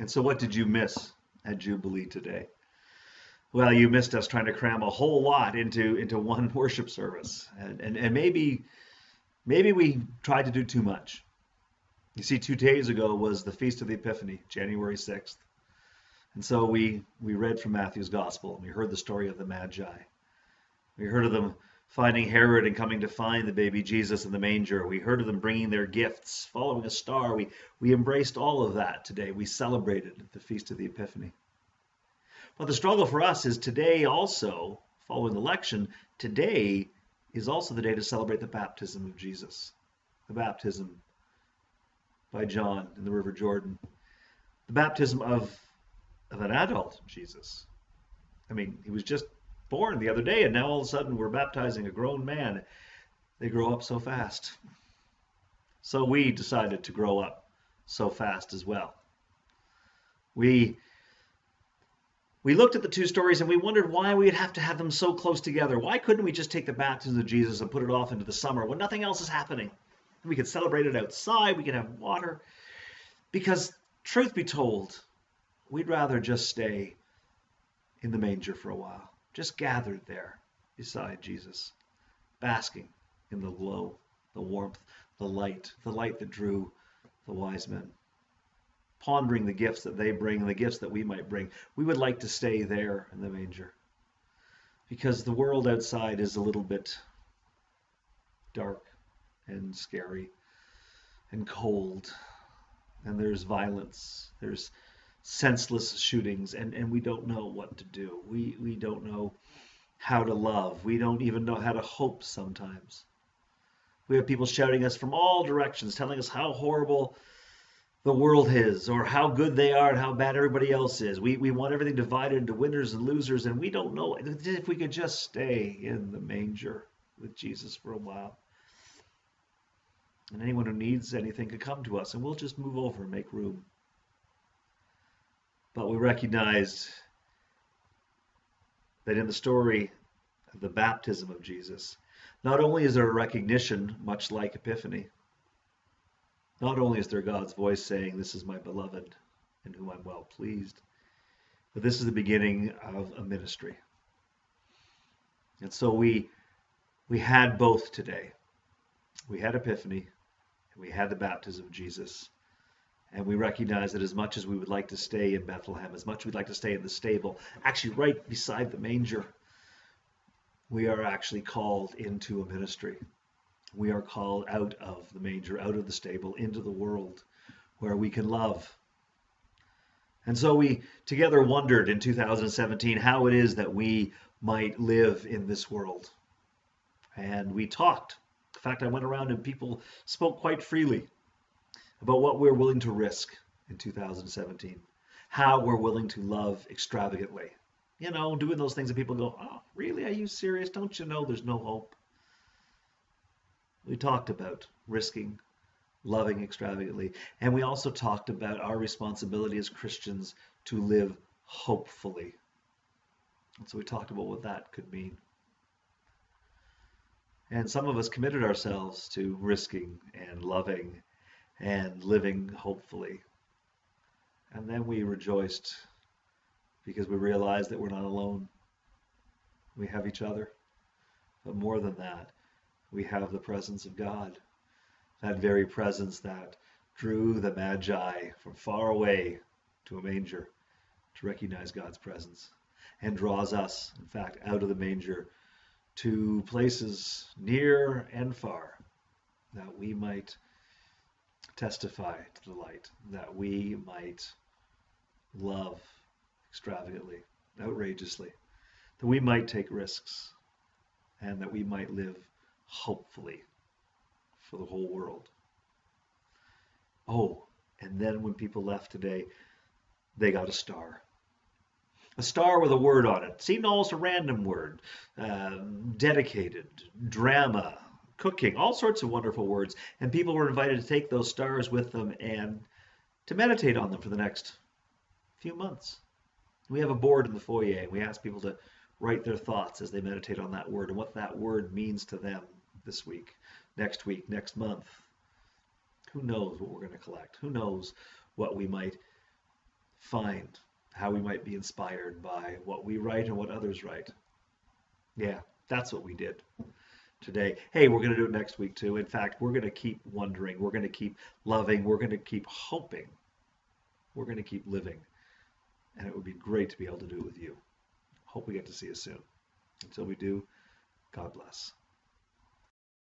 And so what did you miss at Jubilee today? Well, you missed us trying to cram a whole lot into one worship service. And maybe we tried to do too much. You see, 2 days ago was the Feast of the Epiphany, January 6th. And so we read from Matthew's Gospel, and we heard the story of the Magi. We heard of them finding Herod and coming to find the baby Jesus in the manger. We heard of them bringing their gifts, following a star. We embraced all of that today. We celebrated the Feast of the Epiphany. But the struggle for us is today also, following the election, today is also the day to celebrate the baptism of Jesus. The baptism by John in the River Jordan. The baptism of an adult Jesus. I mean, he was just born the other day, and now all of a sudden we're baptizing a grown man. They grow up so fast. So we decided to grow up so fast as well. We looked at the two stories and we wondered why we'd have to have them so close together. Why couldn't we just take the baptism of Jesus and put it off into the summer when nothing else is happening? We could celebrate it outside, we could have water. Because, truth be told, we'd rather just stay in the manger for a while, just gathered there beside Jesus, basking in the glow, the warmth, the light that drew the wise men, pondering the gifts that they bring and the gifts that we might bring. We would like to stay there in the manger because the world outside is a little bit dark and scary and cold, and there's violence, there's senseless shootings, and we don't know what to do. We don't know how to love. We don't even know how to hope sometimes. We have people shouting us from all directions, telling us how horrible the world is, or how good they are and how bad everybody else is. We want everything divided into winners and losers, and we don't know if we could just stay in the manger with Jesus for a while. And anyone who needs anything could come to us, and we'll just move over and make room. But we recognized that in the story of the baptism of Jesus, not only is there a recognition, much like Epiphany, not only is there God's voice saying, "This is my beloved, in whom I'm well pleased," but this is the beginning of a ministry. And so we had both today. We had Epiphany, and we had the baptism of Jesus. And we recognize that as much as we would like to stay in Bethlehem, as much as we'd like to stay in the stable, actually right beside the manger, we are actually called into a ministry. We are called out of the manger, out of the stable, into the world where we can love. And so we together wondered in 2017 how it is that we might live in this world. And we talked. In fact, I went around and people spoke quite freely about what we're willing to risk in 2017, how we're willing to love extravagantly. You know, doing those things that people go, "Oh, really? Are you serious? Don't you know there's no hope?" We talked about risking, loving extravagantly, and we also talked about our responsibility as Christians to live hopefully. And so we talked about what that could mean. And some of us committed ourselves to risking and loving and living hopefully. And then we rejoiced because we realized that we're not alone. We have each other. But more than that, we have the presence of God. That very presence that drew the Magi from far away to a manger to recognize God's presence, and draws us, in fact, out of the manger to places near and far, that we might testify to the light, that we might love extravagantly, outrageously, that we might take risks, and that we might live hopefully for the whole world. Oh, and then when people left today, they got a star. A star with a word on it. Seemed almost a random word. Dedicated, drama, cooking, all sorts of wonderful words. And people were invited to take those stars with them and to meditate on them for the next few months. We have a board in the foyer, and we ask people to write their thoughts as they meditate on that word and what that word means to them this week, next month. Who knows what we're going to collect? Who knows what we might find how we might be inspired by what we write and what others write. Yeah, that's what we did today. Hey, we're going to do it next week too. In fact, we're going to keep wondering. We're going to keep loving. We're going to keep hoping. We're going to keep living. And it would be great to be able to do it with you. Hope we get to see you soon. Until we do, God bless.